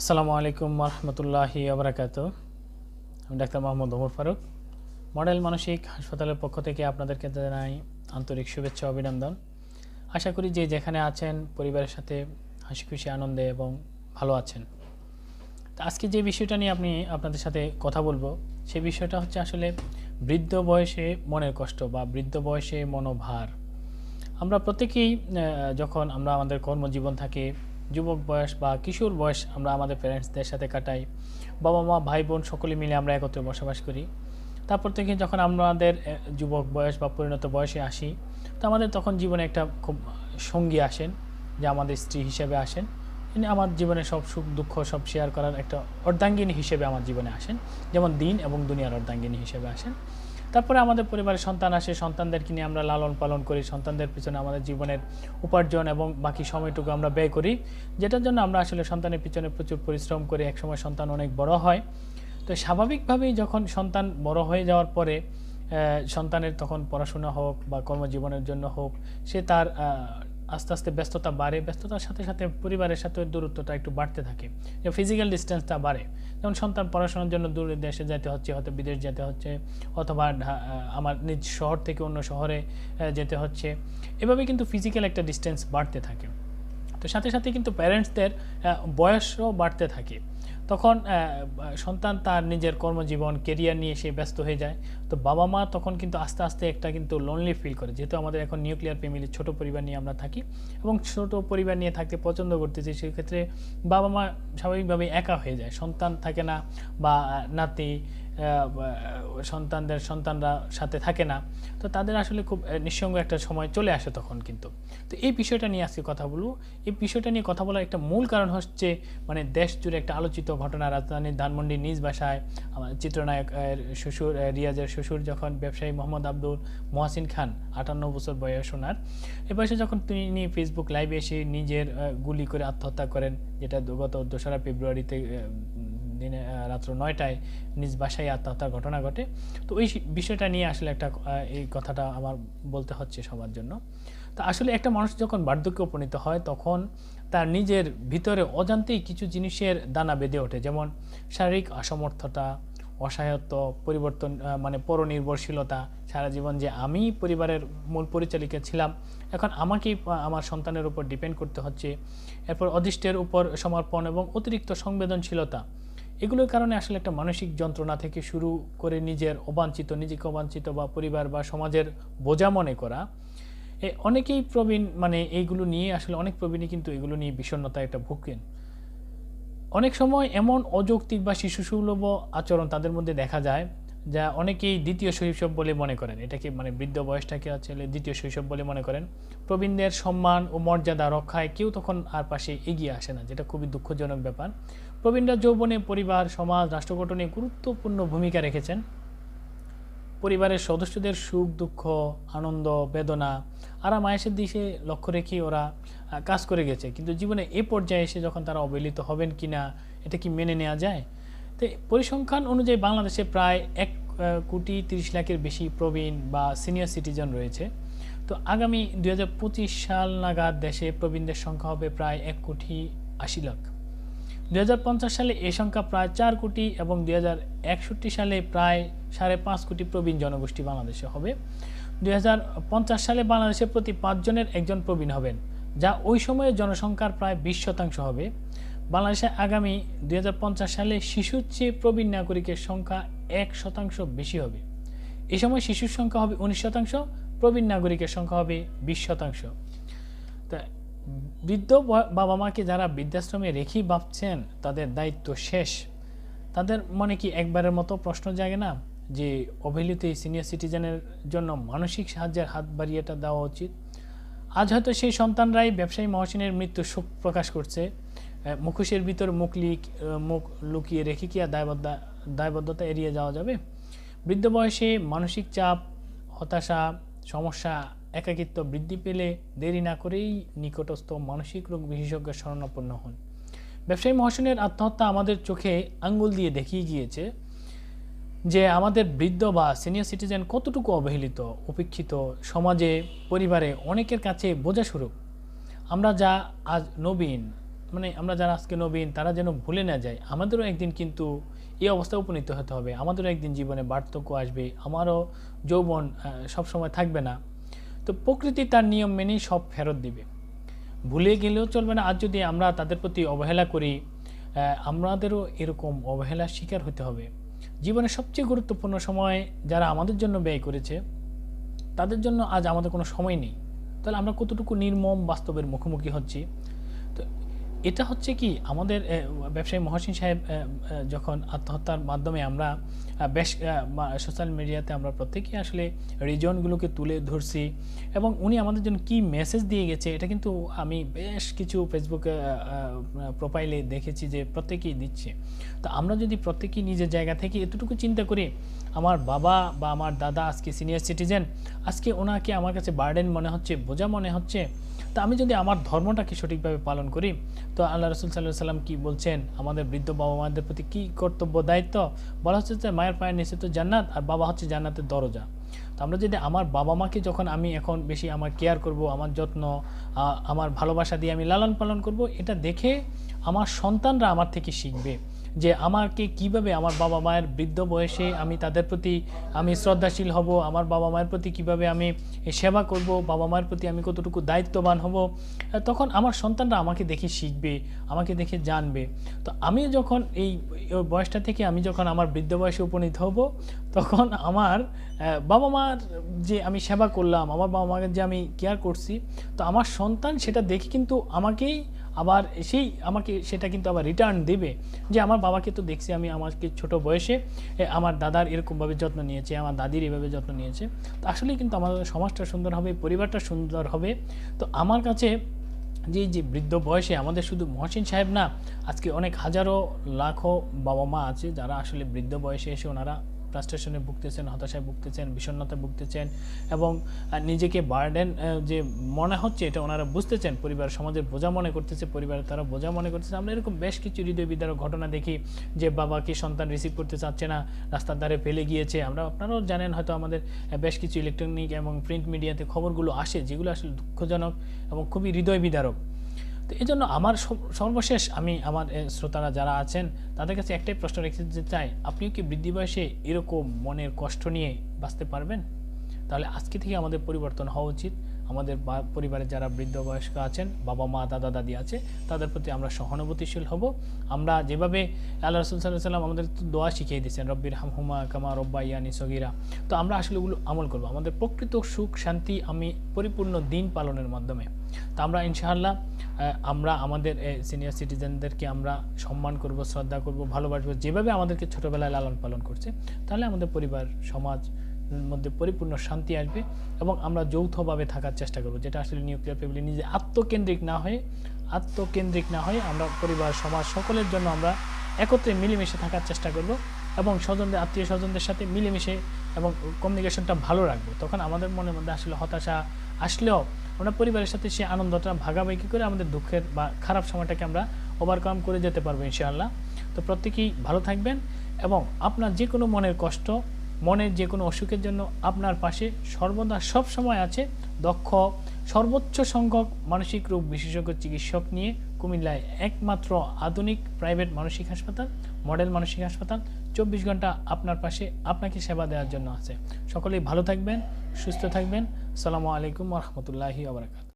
আসসালামু আলাইকুম রহমতুল্লাহি আবরাকাতুহ। আমি ডাক্তার মোহাম্মদ ওমর ফারুক, মডেল মানসিক হাসপাতালের পক্ষ থেকে আপনাদেরকে জানাই আন্তরিক শুভেচ্ছা অভিনন্দন। আশা করি যে যেখানে আছেন পরিবারের সাথে হাসি খুশি আনন্দে এবং ভালো আছেন। তো আজকে যে বিষয়টা নিয়ে আপনাদের সাথে কথা বলবো, সেই বিষয়টা হচ্ছে আসলে বৃদ্ধ বয়সে মনের কষ্ট বা বৃদ্ধ বয়সে মনোভার। আমরা প্রত্যেকেই যখন আমরা আমাদের কর্মজীবন থাকে, যুবক বয়স বা কিশোর বয়স আমরা আমাদের প্যারেন্টসদের সাথে কাটাই, বাবা মা ভাই বোন সকলে মিলে আমরা একত্রে বসবাস করি। তারপর থেকে যখন আমাদের যুবক বয়স বা পরিণত বয়সে আসি, তো আমাদের তখন জীবনে একটা খুব সঙ্গী আসেন, যে আমাদের স্ত্রী হিসেবে আসেন। ইনি আমার জীবনে সব সুখ দুঃখ সব শেয়ার করার একটা অর্ধাঙ্গিনী হিসেবে আমার জীবনে আসেন, যেমন দিন এবং দুনিয়ার অর্ধাঙ্গিনী হিসেবে আসেন। তারপরে আমাদের পরিবারের সন্তান আসে, সন্তানদেরকে নিয়ে আমরা লালন পালন করি, সন্তানদের পিছনে আমাদের জীবনের উপার্জন এবং বাকি সময়টুকু আমরা ব্যয় করি, যেটার জন্য আমরা আসলে সন্তানের পিছনে প্রচুর পরিশ্রম করি। একসময় সন্তান অনেক বড় হয়, তো স্বাভাবিকভাবেই যখন সন্তান বড় হয়ে যাওয়ার পরে সন্তানের তখন পড়াশোনা হোক বা কর্মজীবনের জন্য হোক, সে তার আস্তে আস্তে ব্যস্ততা বাড়ে, ব্যস্ততার সাথে সাথে পরিবারের সাথে দূরত্বটা একটু বাড়তে থাকে, যে ফিজিক্যাল ডিস্টেন্সটা বাড়ে। যেমন সন্তান পড়াশোনার জন্য দূরে দেশে যেতে হচ্ছে, হয়তো বিদেশ যেতে হচ্ছে, অথবা আমার নিজ শহর থেকে অন্য শহরে যেতে হচ্ছে। এভাবে কিন্তু ফিজিক্যাল একটা ডিস্টেন্স বাড়তে থাকে। তো সাথে সাথে কিন্তু প্যারেন্টসদের বয়সও বাড়তে থাকে। তখন সন্তান তার নিজের কর্মজীবন কেরিয়ার নিয়ে সে ব্যস্ত হয়ে যায়। তো বাবা মা তখন কিন্তু আস্তে আস্তে একটা কিন্তু লোনলি ফিল করে, যেহেতু আমাদের এখন নিউক্লিয়ার ফ্যামিলি, ছোট পরিবার নিয়ে আমরা থাকি এবং ছোট পরিবার নিয়ে থাকতে পছন্দ করতেছি। সেক্ষেত্রে বাবা মা স্বাভাবিকভাবেই একা হয়ে যায়, সন্তান থাকে না বা নাতি সন্তানরা সাথে থাকে না। তো তাদের আসলে খুব নিঃসঙ্গ একটা সময় চলে আসে তখন কিন্তু। তো এই বিষয়টা নিয়ে আজকে কথা বলবো। এই বিষয়টা নিয়ে কথা বলার একটা মূল কারণ হচ্ছে, মানে দেশ জুড়ে একটা আলোচিত ঘটনা, রাজধানীর ধানমন্ডির নিজ বাসায় আমার চিত্রনায়ক শ্বশুর, রিয়াজের শ্বশুর যখন ব্যবসায়ী মোহাম্মদ আব্দুল মহসিন খান, 58 বছর বয়স ওনার, এ বয়সে যখন তিনি ফেসবুক লাইভে এসে নিজের গুলি করে আত্মহত্যা করেন, যেটা গত 2রা ফেব্রুয়ারিতে দিনে রাত্র 9টায় নিজ বাসায় আত্মহত্যার ঘটনা ঘটে। তো ওই বিষয়টা নিয়ে আসলে একটা এই কথাটা আমার বলতে হচ্ছে সবার জন্য। তো আসলে একটা মানুষ যখন বার্ধক্যে উপনীত হয়, তখন তার নিজের ভিতরে অজান্তেই কিছু জিনিসের দানা বেঁধে ওঠে, যেমন শারীরিক অসমর্থতা, অসহায়ত্ব, পরিবর্তন, মানে পরনির্ভরশীলতা। সারা জীবন যে আমি পরিবারের মূল পরিচালিকা ছিলাম, এখন আমাকেই আমার সন্তানের উপর ডিপেন্ড করতে হচ্ছে। এরপর অদৃষ্টের উপর সমর্পণ এবং অতিরিক্ত সংবেদনশীলতা, এগুলোর কারণে আসলে একটা মানসিক যন্ত্রণা থেকে শুরু করে নিজেকে অবাঞ্ছিত বা পরিবার বা সমাজের বোঝা মনে করা, অনেকেই প্রবীণ, মানে এইগুলো নিয়ে আসলে অনেক প্রবীণই কিন্তু এগুলো নিয়ে বিষণ্ণতা একটা ভুগেন। অনেক সময় এমন অযৌক্তিক বা শিশুসুলভ আচরণ তাদের মধ্যে দেখা যায়, যা অনেকেই দ্বিতীয় শৈশব বলে মনে করেন। এটাকে মানে বৃদ্ধ বয়সটাকে আসলে দ্বিতীয় শৈশব বলে মনে করেন। প্রবীণদের সম্মান ও মর্যাদা রক্ষায় কেউ তখন আর পাশে এগিয়ে আসে না, যেটা খুবই দুঃখজনক ব্যাপার। প্রবীণরা যৌবনে পরিবার, সমাজ, রাষ্ট্র গঠনে গুরুত্বপূর্ণ ভূমিকা রেখেছেন। পরিবারের সদস্যদের সুখ দুঃখ, আনন্দ বেদনা, আরাম আয়েশের দিকে লক্ষ্য রেখে ওরা কাজ করে গেছে। কিন্তু জীবনে এ পর্যায়ে এসে যখন তারা অবহেলিত হবেন কিনা, এটা কি মেনে নেওয়া যায়? তো পরিসংখ্যান অনুযায়ী বাংলাদেশে প্রায় 1,30,00,000-এর বেশি প্রবীণ বা সিনিয়র সিটিজেন রয়েছে। তো আগামী 2025 সাল নাগাদ দেশে প্রবীণদের সংখ্যা হবে প্রায় 1,80,00,000। 2050 সালে এই সংখ্যা প্রায় 4 কোটি এবং 2061 সালে প্রায় 5.5 কোটি প্রবীণ জনগোষ্ঠী বাংলাদেশে হবে। 2050 সালে বাংলাদেশে প্রতি 5 জনের একজন প্রবীণ হবেন, যা ওই সময়ে জনসংখ্যার প্রায় 20% হবে। বাংলাদেশে আগামী 2050 সালে শিশুর চেয়ে প্রবীণ নাগরিকের সংখ্যা 1% বেশি হবে। এই সময় শিশুর সংখ্যা হবে 19%, প্রবীণ নাগরিকের সংখ্যা হবে 20%। তা বৃদ্ধ বাবা মাকে যারা বৃদ্ধাশ্রমে রেখেই ভাবছেন তাদের দায়িত্ব শেষ, তাদের মনে কি একবারের মতো প্রশ্ন জাগে না যে অবহেলিত এই সিনিয়র সিটিজেনের জন্য মানসিক সাহায্যের হাত বাড়িয়েটা দেওয়া উচিত? আজ হয়তো সেই সন্তানরাই ব্যবসায়ী মহসিনের মৃত্যু শোক প্রকাশ করছে। মুখোশের ভিতর মুখ লুকিয়ে রেখে কি আর দায়বদ্ধতা এড়িয়ে যাওয়া যাবে? বৃদ্ধ বয়সে মানসিক চাপ, হতাশা, সমস্যা, একাকিত্ব বৃদ্ধি পেলে দেরি না করেই নিকটস্থ মানসিক রোগ বিশেষজ্ঞের শরণাপন্ন হন। ব্যবসায়ী মহসিনের আত্মহত্যা আমাদের চোখে আঙ্গুল দিয়ে দেখিয়ে গিয়েছে যে আমাদের বৃদ্ধ বা সিনিয়র সিটিজেন কতটুকু অবহেলিত, উপেক্ষিত, সমাজে, পরিবারে অনেকের কাছে বোঝাস্বরূপ। আমরা যা আজ নবীন, মানে আমরা যারা আজকে নবীন তারা যেন ভুলে না যায়, আমাদেরও একদিন কিন্তু এই অবস্থায় উপনীত হতে হবে, আমাদেরও একদিন জীবনে বার্ধক্য আসবে, আমারও যৌবন সবসময় থাকবে না। তো প্রকৃতি তার নিয়ম মেনেই সব ফেরত দিবে, ভুলে গেলেও চলবে না। আর যদি আমরা তাদের প্রতি অবহেলা করি, আমাদেরও এরকম অবহেলার শিকার হতে হবে। জীবনের সবচেয়ে গুরুত্বপূর্ণ সময় যারা আমাদের জন্য ব্যয় করেছে তাদের জন্য আজ আমাদের কোনো সময় নেই। তাহলে আমরা কতটুকু নির্মম বাস্তবের মুখোমুখি হচ্ছি। তো এটা হচ্ছে কি, আমাদের ব্যবসায়ী মহসিন সাহেব যখন আত্মহত্যার মাধ্যমে আমরা বেশ সোশ্যাল মিডিয়াতে আমরা প্রত্যেকেই আসলে রিজনগুলোকে তুলে ধরছি, এবং উনি আমাদের জন্য কি মেসেজ দিয়ে গেছে এটা কিন্তু আমি বেশ কিছু ফেসবুকে প্রোফাইলে দেখেছি যে প্রত্যেকেই দিচ্ছে। তো আমরা যদি প্রত্যেকেই নিজের জায়গা থেকে এতটুকু চিন্তা করি, আমার বাবা বা আমার দাদা আজকে সিনিয়র সিটিজেন, আজকে ওনাকে আমার কাছে বার্ডেন মনে হচ্ছে, বোঝা মনে হচ্ছে, তো আমি যদি আমার ধর্মটাকে সঠিকভাবে পালন করি, তো আল্লাহ রসুল সাল্লাল্লাহু আলাইহি সাল্লাম কি বলছেন, আমাদের বৃদ্ধ বাবা মাদের প্রতি কী কর্তব্য দায়িত্ব, বলা হচ্ছে যে মায়ের পায়ের নিচে তো জান্নাত, আর বাবা হচ্ছে জান্নাতের দরজা। তো আমরা যদি আমার বাবা মাকে যখন আমি এখন বেশি আমার কেয়ার করব, আমার যত্ন, আমার ভালোবাসা দিয়ে আমি লালন পালন করব, এটা দেখে আমার সন্তানরা আমার থেকে শিখবে যে আমাকে কিভাবে আমার বাবা মায়ের বৃদ্ধ বয়সে আমি তাদের প্রতি আমি শ্রদ্ধাশীল হব, আমার বাবা মায়ের প্রতি কিভাবে আমি সেবা করব, বাবা মায়ের প্রতি আমি কতটুকু দায়িত্ববান হব। তখন আমার সন্তানরা আমাকে দেখে শিখবে, আমাকে দেখে জানবে। তো আমি যখন এই বয়সটা থেকে আমি যখন আমার বৃদ্ধ বয়সে উপনীত হব, তখন আমার বাবা মার যে আমি সেবা করলাম, আমার বাবা মাকে যে আমি কেয়ার করছি, তো আমার সন্তান সেটা দেখে কিন্তু আমাকেই আবার আমাকে সেটা কিন্তু আবার রিটার্ন দেবে যে আমার বাবাকে তো দেখছি আমি আমাকে ছোট বয়সে আমার দাদার এরকমভাবে যত্ন নিয়েছে, আমার দাদির এভাবে যত্ন নিয়েছে। তো আসলেই কিন্তু আমাদের সমাজটা সুন্দর হবে, পরিবারটা সুন্দর হবে। তো আমার কাছে যে বৃদ্ধ বয়সে আমাদের শুধু মহসিন সাহেব না, আজকে অনেক হাজারো লাখো বাবা মা আছে যারা আসলে বৃদ্ধ বয়সে এসে ওনারা ফ্রাস্ট্রেশনে ভুগতেছেন, হতাশায় ভুগতেছেন, বিষণ্ণতায় ভুগতেছেন, এবং নিজেকে বার্ডেন যে মনে হচ্ছে এটা ওনারা বুঝতেছেন, পরিবার সমাজের বোঝা মনে করতেছে, পরিবারের তারা বোঝা মনে করতেছে। আমরা এরকম বেশ কিছু হৃদয় বিদারক ঘটনা দেখি যে বাবাকে সন্তান রিসিভ করতে চাচ্ছে না, রাস্তার ধারে ফেলে গিয়েছে। আমরা আপনারাও জানেন হয়তো আমাদের বেশ কিছু ইলেকট্রনিক এবং প্রিন্ট মিডিয়াতে খবরগুলো আসে যেগুলো আসলে দুঃখজনক এবং খুবই হৃদয় বিদারক। তো এই জন্য আমার সর্বশেষ আমি আমার শ্রোতারা যারা আছেন তাদের কাছে একটাই প্রশ্ন রেখে দিতে চাই, আপনিও কি বৃদ্ধি বয়সে এরকম মনের কষ্ট নিয়ে বাঁচতে পারবেন? তাহলে আজকে থেকে আমাদের পরিবর্তন হওয়া উচিত। আমাদের পরিবারে যারা বৃদ্ধ বয়স্ক আছেন, বাবা মা দাদা দাদি আছে, তাদের প্রতি আমরা সহানুভূতিশীল হব। আমরা যেভাবে আল্লাহ রসুল সাল্লাল্লাহু আলাইহি ওয়াসাল্লাম আমাদের দোয়া শিখিয়ে দিয়েছেন, রব্বির হামহুমা কামা রব্বায়ানি সগীরা, তো আমরা আসলে ওগুলো আমল করব আমাদের প্রকৃত সুখ শান্তি আমি পরিপূর্ণ দিন পালনের মাধ্যমে। তো আমরা ইনশাআল্লাহ আমরা আমাদের সিনিয়র সিটিজেনদেরকে আমরা সম্মান করব, শ্রদ্ধা করব, ভালোবাসবো, যেভাবে আমাদেরকে ছোটোবেলায় লালন পালন করছে। তাহলে আমাদের পরিবার সমাজ মধ্যে পরিপূর্ণ শান্তি আসবে, এবং আমরা যৌথভাবে থাকার চেষ্টা করব, যেটা আসলে নিউক্লিয়ার ফ্যামিলি নিজে আত্মকেন্দ্রিক না হয়ে আমরা পরিবার সমাজ সকলের জন্য আমরা একত্রে মিলেমিশে থাকার চেষ্টা করব, এবং আত্মীয় স্বজনদের সাথে মিলেমিশে এবং কমিউনিকেশনটা ভালো রাখবো। তখন আমাদের মনের মধ্যে আসলে হতাশা আসলেও আমরা পরিবারের সাথে সেই আনন্দটা ভাগাভাগি করে আমাদের দুঃখের বা খারাপ সময়টাকে আমরা ওভারকাম করে যেতে পারবো ইনশাআল্লাহ। তো প্রত্যেকেই ভালো থাকবেন, এবং আপনার যে কোনো মনের কষ্ট, মনের যে কোনো অসুখের জন্য আপনার পাশে সর্বদা সব সময় আছে দক্ষ সর্বোচ্চ সংখ্যক মানসিক রোগ বিশেষজ্ঞ চিকিৎসক নিয়ে কুমিল্লায় একমাত্র আধুনিক প্রাইভেট মানসিক হাসপাতাল, মডেল মানসিক হাসপাতাল 24 ঘন্টা আপনার পাশে আপনাকে সেবা দেওয়ার জন্য আছে। সকলেই ভালো থাকবেন, সুস্থ থাকবেন। আসসালামু আলাইকুম ওয়া রাহমাতুল্লাহি ওয়া বারাকাতুহু।